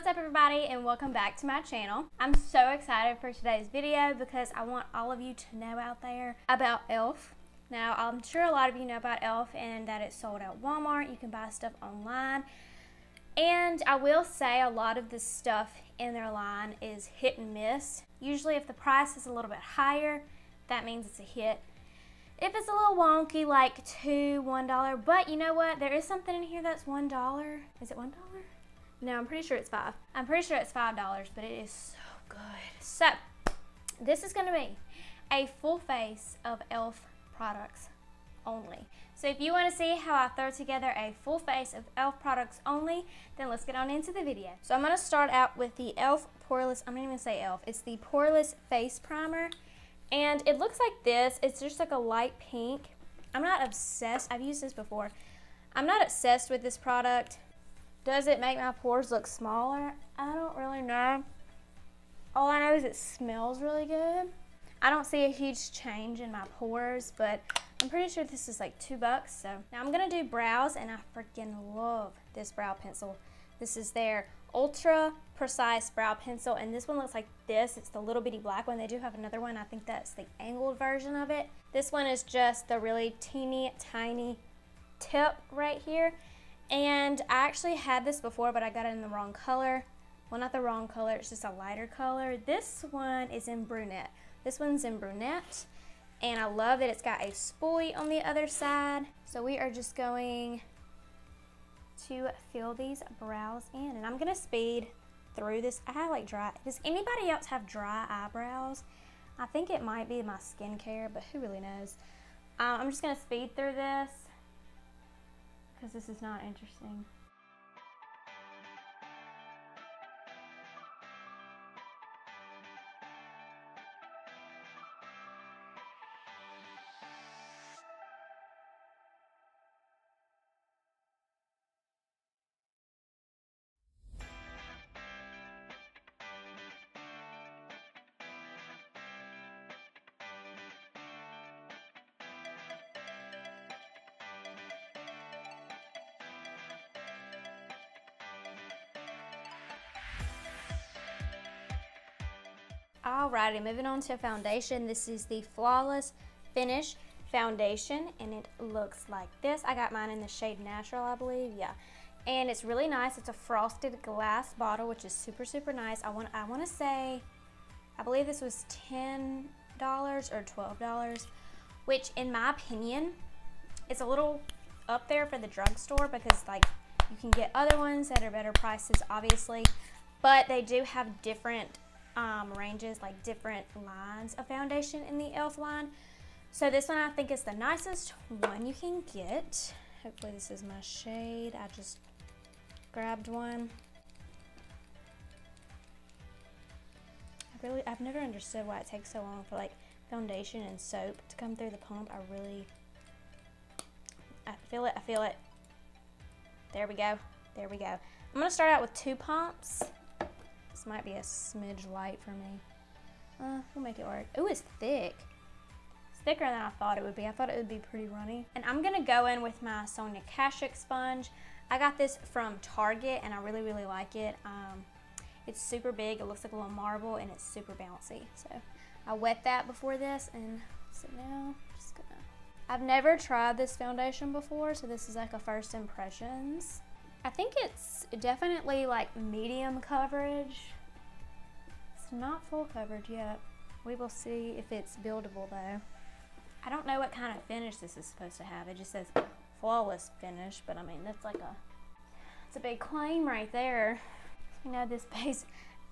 What's up everybody and welcome back to my channel. I'm so excited for today's video because I want all of you to know out there about e.l.f. Now I'm sure a lot of you know about e.l.f. and that it's sold at Walmart. You can buy stuff online. And I will say a lot of the stuff in their line is hit and miss. Usually if the price is a little bit higher, that means it's a hit. If it's a little wonky, like $1, but you know what? There is something in here that's $1. Is it $1? No, I'm pretty sure it's $5. I'm pretty sure it's $5, but it is so good. So, this is going to be a full face of e.l.f. products only. So if you want to see how I throw together a full face of e.l.f. products only, then let's get on into the video. So I'm going to start out with the e.l.f. Poreless, I'm not even going to say e.l.f., it's the Poreless Face Primer. And it looks like this. It's just like a light pink. I'm not obsessed. I've used this before. I'm not obsessed with this product. Does it make my pores look smaller? I don't really know. All I know is it smells really good. I don't see a huge change in my pores, but I'm pretty sure this is like $2. So now I'm gonna do brows, and I freaking love this brow pencil. This is their Ultra Precise Brow Pencil, and this one looks like this. It's the little bitty black one. They do have another one. I think that's the angled version of it. This one is just the really teeny tiny tip right here. And I actually had this before, but I got it in the wrong color. Well, not the wrong color, it's just a lighter color. This one is in brunette. This one's in brunette, and I love that it's got a spoolie on the other side. So we are just going to fill these brows in, and I'm gonna speed through this. I have like dry. Does anybody else have dry eyebrows? I think it might be my skincare, but who really knows? I'm just gonna speed through this because this is not interesting. Alrighty, moving on to foundation. This is the Flawless Finish Foundation, and it looks like this. I got mine in the shade Natural, I believe. Yeah, and it's really nice. It's a frosted glass bottle, which is super, super nice. I want to say, I believe this was $10 or $12, which in my opinion, it's a little up there for the drugstore because like you can get other ones that are better prices, obviously, but they do have different ranges, like different lines of foundation in the e.l.f. line. So this one I think is the nicest one you can get. Hopefully this is my shade. I just grabbed one. I've never understood why it takes so long for like foundation and soap to come through the pump. I feel it. There we go. There we go. I'm gonna start out with 2 pumps. This might be a smidge light for me. We'll make it work. Ooh, it's thick. It's thicker than I thought it would be. I thought it would be pretty runny. And I'm gonna go in with my Sonia Kashuk sponge. I got this from Target, and I really, really like it. It's super big. It looks like a little marble, and it's super bouncy. So I wet that before this, and so now I'm just gonna. I've never tried this foundation before, so this is like a first impressions. I think it's definitely like medium coverage. It's not full coverage yet. We will see if it's buildable though. I don't know what kind of finish this is supposed to have. It just says flawless finish, but I mean that's like it's a big claim right there. You know, this base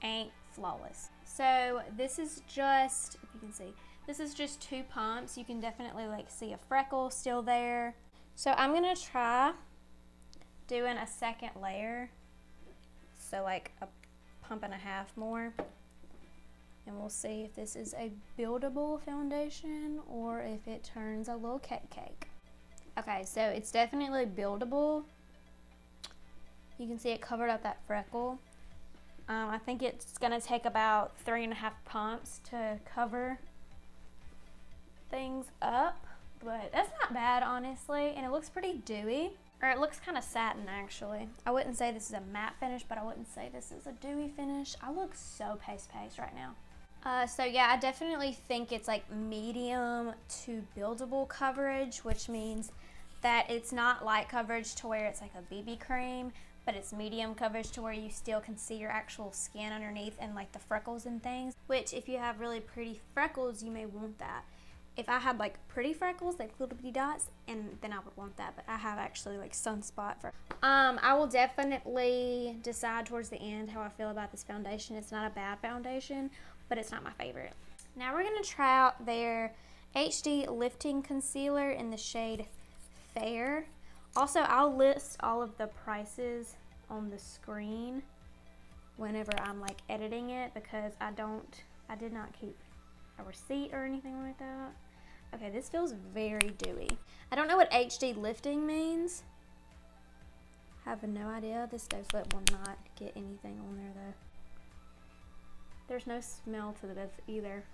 ain't flawless. So this is just, if you can see, this is just 2 pumps. You can definitely like see a freckle still there. So I'm gonna try doing a second layer, so like a pump and a half more, and we'll see if this is a buildable foundation or if it turns a little cake. Okay, so it's definitely buildable. You can see it covered up that freckle. I think it's gonna take about 3.5 pumps to cover things up, but that's not bad honestly, and it looks pretty dewy. Or it looks kind of satin actually. I wouldn't say this is a matte finish, but I wouldn't say this is a dewy finish. I look so paste right now. So yeah, I definitely think it's like medium to buildable coverage, which means that it's not light coverage to where it's like a BB cream, but it's medium coverage to where you still can see your actual skin underneath and like the freckles and things, which if you have really pretty freckles, you may want that. If I had like pretty freckles, like little bitty dots, and then I would want that, but I have actually like sunspot for. I will definitely decide towards the end how I feel about this foundation. It's not a bad foundation, but it's not my favorite. Now we're gonna try out their HD Lifting Concealer in the shade Fair. Also, I'll list all of the prices on the screen whenever I'm like editing it, because I did not keep a receipt or anything like that. Okay, this feels very dewy. I don't know what HD lifting means. I have no idea. This doe foot will not get anything on there though. There's no smell to this either.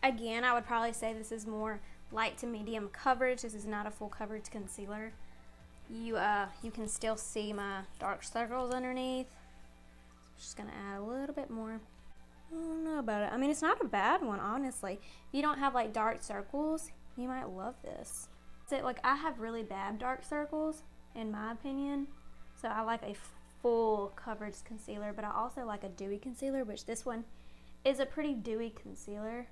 Again, I would probably say this is more light to medium coverage. This is not a full coverage concealer. You can still see my dark circles underneath. Just gonna add a little bit more. I don't know about it. I mean, it's not a bad one, honestly. If you don't have like dark circles, you might love this. So, like, I have really bad dark circles, in my opinion. So I like a full coverage concealer, but I also like a dewy concealer, which this one is a pretty dewy concealer.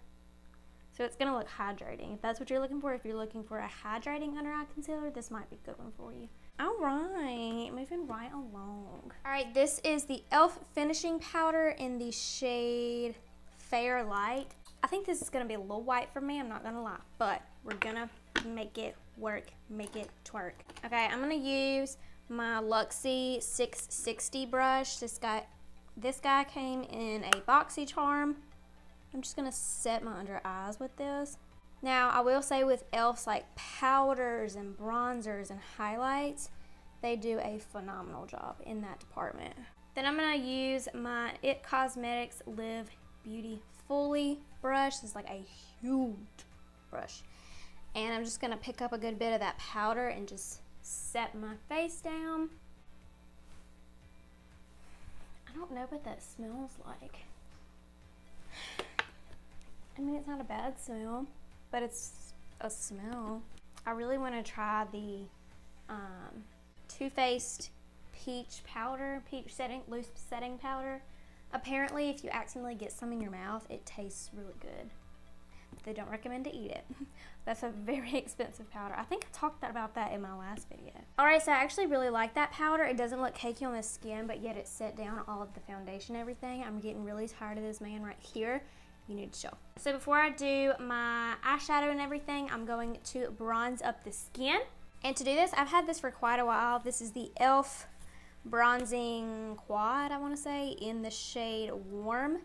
So it's gonna look hydrating. If that's what you're looking for, if you're looking for a hydrating under eye concealer, this might be a good one for you. All right, moving right along. All right, this is the e.l.f. finishing powder in the shade Fair Light. I think this is gonna be a little white for me, I'm not gonna lie, but we're gonna make it work, make it twerk. Okay, I'm gonna use my Luxie 660 brush. This guy came in a boxy charm. I'm just gonna set my under eyes with this. Now, I will say with e.l.f.'s like powders and bronzers and highlights, they do a phenomenal job in that department. Then I'm gonna use my It Cosmetics Live Beauty Fully brush. This is like a huge brush. And I'm just gonna pick up a good bit of that powder and just set my face down. I don't know what that smells like. I mean, it's not a bad smell, but it's a smell. I really want to try the Too Faced peach powder, loose setting powder. Apparently, if you accidentally get some in your mouth, it tastes really good. They don't recommend to eat it. That's a very expensive powder. I think I talked about that in my last video. Alright, so I actually really like that powder. It doesn't look cakey on the skin, but yet it set down all of the foundation and everything. I'm getting really tired of this man right here. You need to chill. So before I do my eyeshadow and everything, I'm going to bronze up the skin. And to do this, I've had this for quite a while. This is the e.l.f. Bronzing Quad, I want to say, in the shade Warm.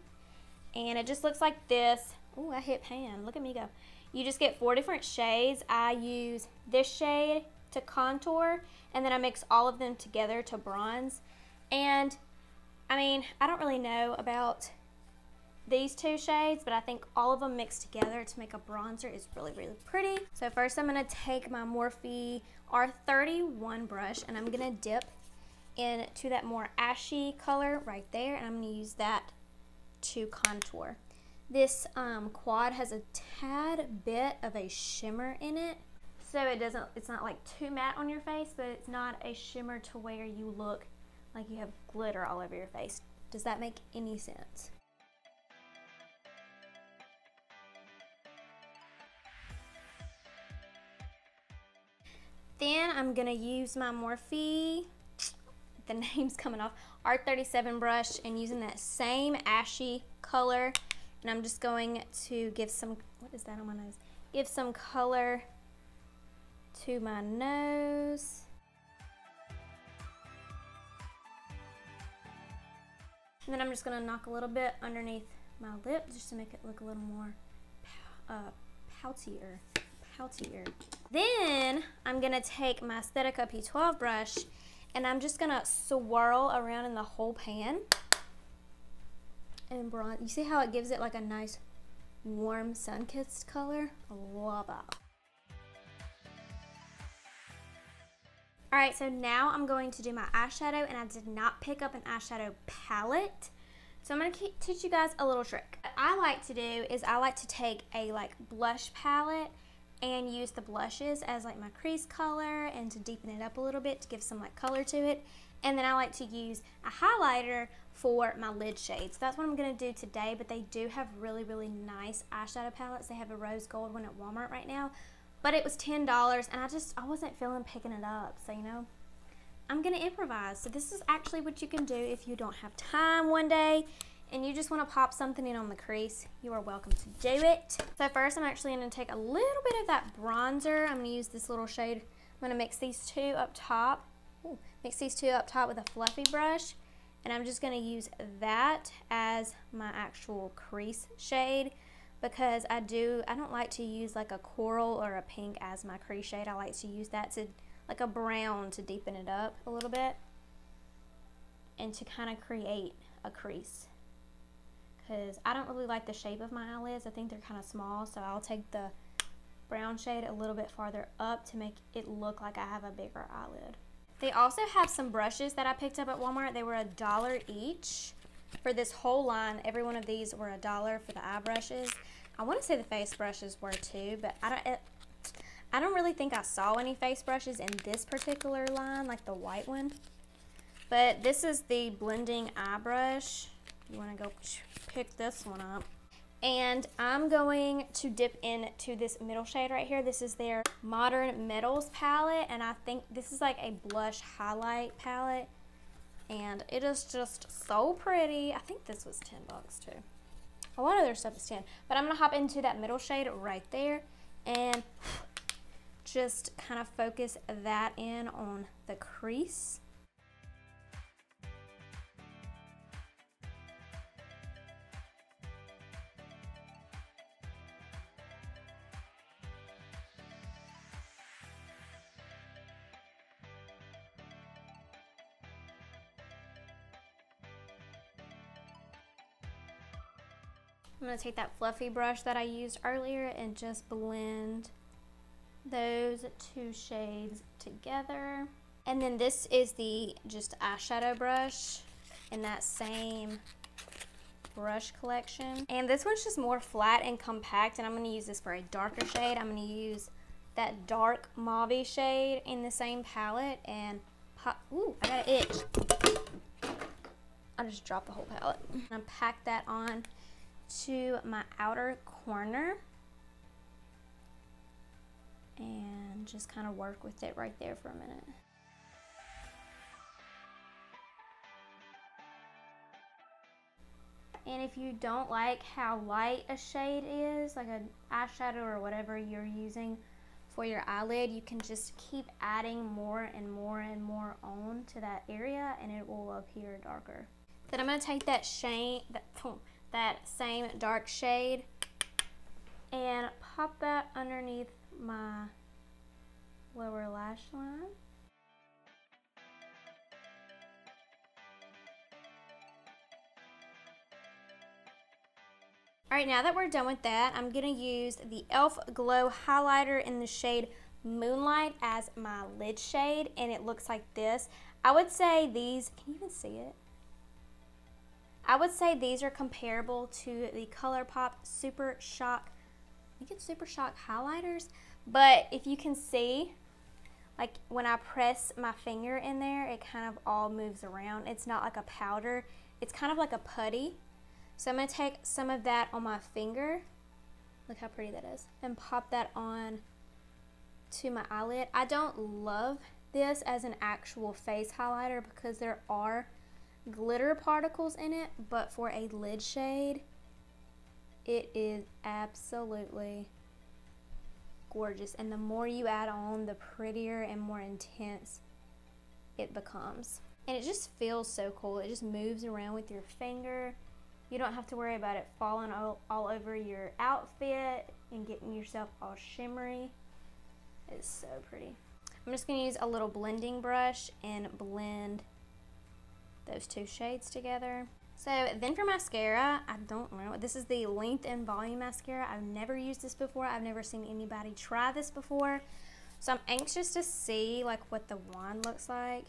And it just looks like this. Oh, I hit pan. Look at me go. You just get 4 different shades. I use this shade to contour, and then I mix all of them together to bronze. And, I mean, I don't really know about these 2 shades, but I think all of them mixed together to make a bronzer is really, really pretty. So first I'm going to take my Morphe R31 brush, and I'm going to dip into that more ashy color right there, and I'm going to use that to contour. This quad has a tad bit of a shimmer in it, so it's not like too matte on your face, but it's not a shimmer to where you look like you have glitter all over your face. Does that make any sense? Then I'm gonna use my Morphe, the name's coming off, R37 brush, and using that same ashy color, and I'm just going to give some, what is that on my nose? Give some color to my nose. And then I'm just gonna knock a little bit underneath my lip just to make it look a little more poutier. Then I'm gonna take my Aesthetica P12 brush, and I'm just gonna swirl around in the whole pan and bronze. You see how it gives it like a nice warm sun-kissed color. I love that. Alright, so now I'm going to do my eyeshadow, and I did not pick up an eyeshadow palette. So I'm going to teach you guys a little trick. What I like to do is I like to take a blush palette and use the blushes as my crease color and to deepen it up a little bit to give some color to it. And then I like to use a highlighter for my lid shades. That's what I'm going to do today, but they do have really, really nice eyeshadow palettes. They have a rose gold one at Walmart right now, but it was $10 and I wasn't feeling picking it up. So, I'm going to improvise. So this is actually what you can do if you don't have time one day and you just want to pop something in on the crease. You are welcome to do it. So first I'm actually going to take a little bit of that bronzer. I'm going to use this little shade. I'm going to mix these two up top. Ooh, mix these two up top with a fluffy brush, and I'm just going to use that as my actual crease shade because I don't like to use a coral or a pink as my crease shade. I like to use that to a brown to deepen it up a little bit and to kind of create a crease, because I don't really like the shape of my eyelids. I think they're kind of small, so I'll take the brown shade a little bit farther up to make it look like I have a bigger eyelid. They also have some brushes that I picked up at Walmart. They were $1 each for this whole line. Every one of these were $1 for the eye brushes. I want to say the face brushes were too, but I don't really think I saw any face brushes in this particular line, like the white one. But this is the blending eye brush. You want to go pick this one up. And I'm going to dip into this middle shade right here. This is their Modern Metals palette, and I think this is a blush highlight palette. And it is just so pretty. I think this was $10 too. A lot of their stuff is $10. But I'm going to hop into that middle shade right there and just kind of focus that in on the crease. I'm going to take that fluffy brush that I used earlier and just blend those two shades together. And then this is the just eyeshadow brush in that same brush collection. And this one's just more flat and compact, and I'm going to use this for a darker shade. I'm going to use that dark mauve shade in the same palette and pop. Ooh, I got an itch. I just dropped the whole palette. I'm going to pack that on to my outer corner and just kind of work with it right there for a minute. And if you don't like how light a shade is, like an eyeshadow or whatever you're using for your eyelid, you can just keep adding more and more and more on to that area and it will appear darker. Then I'm going to take that shade, that same dark shade, and pop that underneath my lower lash line. Alright, now that we're done with that, I'm going to use the e.l.f. Glow Highlighter in the shade Moonlight as my lid shade, and it looks like this. I would say these, can you even see it? I would say these are comparable to the ColourPop Super Shock, I think it's Super Shock highlighters, but if you can see, like when I press my finger in there, it kind of all moves around. It's not like a powder, it's kind of like a putty. So I'm going to take some of that on my finger, look how pretty that is, and pop that on to my eyelid. I don't love this as an actual face highlighter because there are glitter particles in it, but for a lid shade, it is absolutely gorgeous. And the more you add on, the prettier and more intense it becomes. And it just feels so cool. It just moves around with your finger. You don't have to worry about it falling all over your outfit and getting yourself all shimmery. It's so pretty. I'm just going to use a little blending brush and blend those two shades together. So then for mascara, I don't know. This is the Length and Volume Mascara. I've never used this before. I've never seen anybody try this before. So I'm anxious to see like what the wand looks like.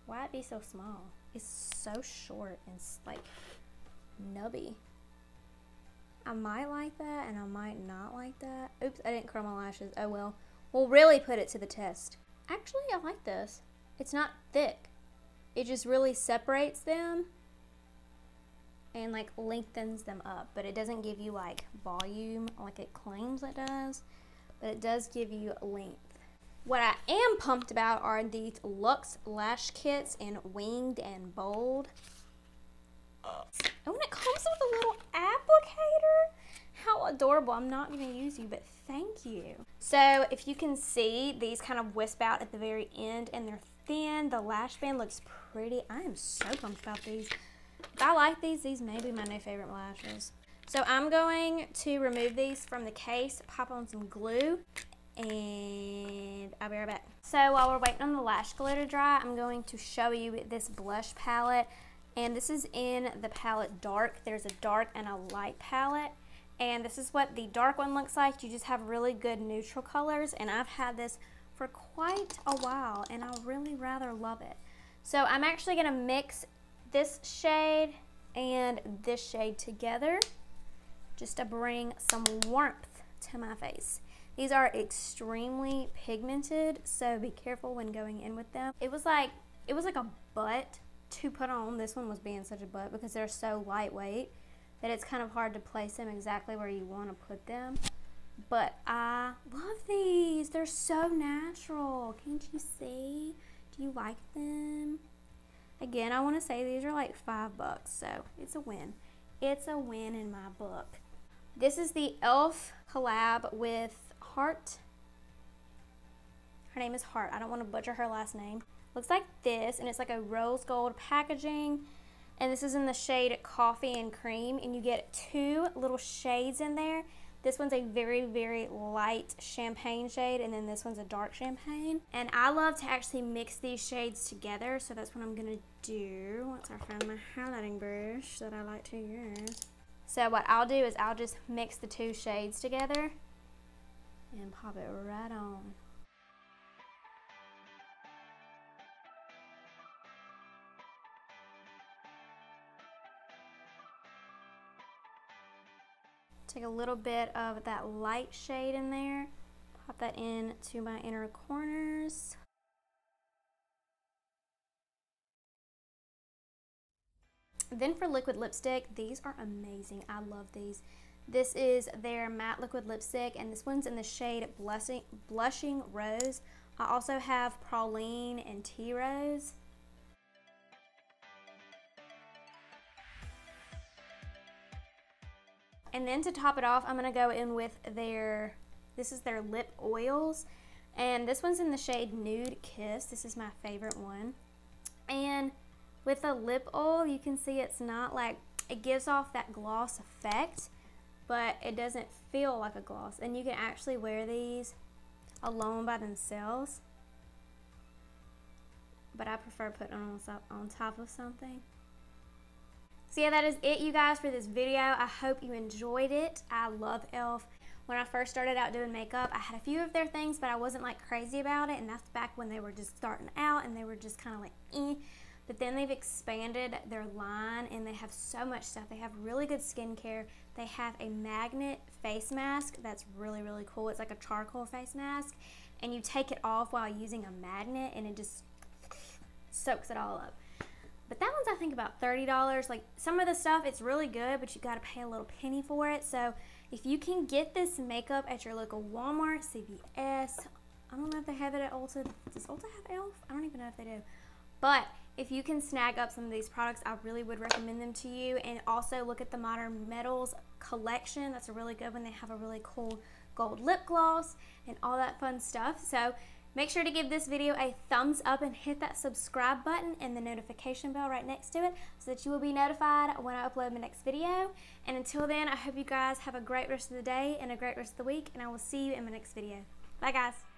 Why it be so small? It's so short and like nubby. I might like that and I might not like that. Oops, I didn't curl my lashes. Oh well. We'll really put it to the test. Actually, I like this. It's not thick. It just really separates them and like lengthens them up, but it doesn't give you like volume like it claims it does, but it does give you length. What I am pumped about are these Luxe Lash Kits in Winged and Bold. Oh, and it comes with a little applicator. How adorable. I'm not going to use you, but thank you. So if you can see, these kind of wisp out at the very end and they're thin. The lash band looks pretty. I am so pumped about these. If I like these may be my new favorite lashes. So I'm going to remove these from the case, pop on some glue, and I'll be right back. So while we're waiting on the lash glue to dry, I'm going to show you this blush palette. And this is in the palette Dark. There's a dark and a light palette. And this is what the dark one looks like. You just have really good neutral colors. And I've had this for quite a while and I really rather love it. So I'm actually going to mix this shade and this shade together just to bring some warmth to my face. These are extremely pigmented, so be careful when going in with them. It was like a butt to put on. This one was being such a butt because they're so lightweight that it's kind of hard to place them exactly where you want to put them. But I love these. They're so natural. Can't you see? Do you like them? Again, I want to say these are like $5, so it's a win. It's a win in my book. This is the e.l.f. collab with Heart. Her name is Heart. I don't want to butcher her last name. Looks like this, and it's like a rose gold packaging. And this is in the shade Coffee and Cream, and you get 2 little shades in there. This one's a very, very light champagne shade, and then this one's a dark champagne. And I love to actually mix these shades together, so that's what I'm gonna do once I find my highlighting brush that I like to use. So what I'll do is I'll just mix the 2 shades together and pop it right on. Take a little bit of that light shade in there, pop that in to my inner corners. Then for liquid lipstick, these are amazing. I love these. This is their matte liquid lipstick, and this one's in the shade Blushing Rose. I also have Praline and Tea Rose. And then to top it off, I'm going to go in with this is their lip oils. And this one's in the shade Nude Kiss. This is my favorite one. And with the lip oil, you can see it's not like, it gives off that gloss effect, but it doesn't feel like a gloss. And you can actually wear these alone by themselves. But I prefer putting them on top of something. So yeah, that is it, you guys, for this video. I hope you enjoyed it. I love e.l.f. When I first started out doing makeup, I had a few of their things, but I wasn't like crazy about it, and that's back when they were just starting out and they were just kind of like eh. But then they've expanded their line and they have so much stuff. They have really good skincare. They have a magnet face mask that's really, really cool. It's like a charcoal face mask, and you take it off while using a magnet and it just soaks it all up. But that one's, I think, about $30. Like, some of the stuff, it's really good, but you got to pay a little penny for it. So if you can get this makeup at your local Walmart, CVS, I don't know if they have it at Ulta. Does Ulta have e.l.f.? I don't even know if they do. But if you can snag up some of these products, I really would recommend them to you. And also look at the Modern Metals collection. That's a really good one. They have a really cool gold lip gloss and all that fun stuff. So make sure to give this video a thumbs up and hit that subscribe button and the notification bell right next to it so that you will be notified when I upload my next video. And until then, I hope you guys have a great rest of the day and a great rest of the week, and I will see you in my next video. Bye, guys.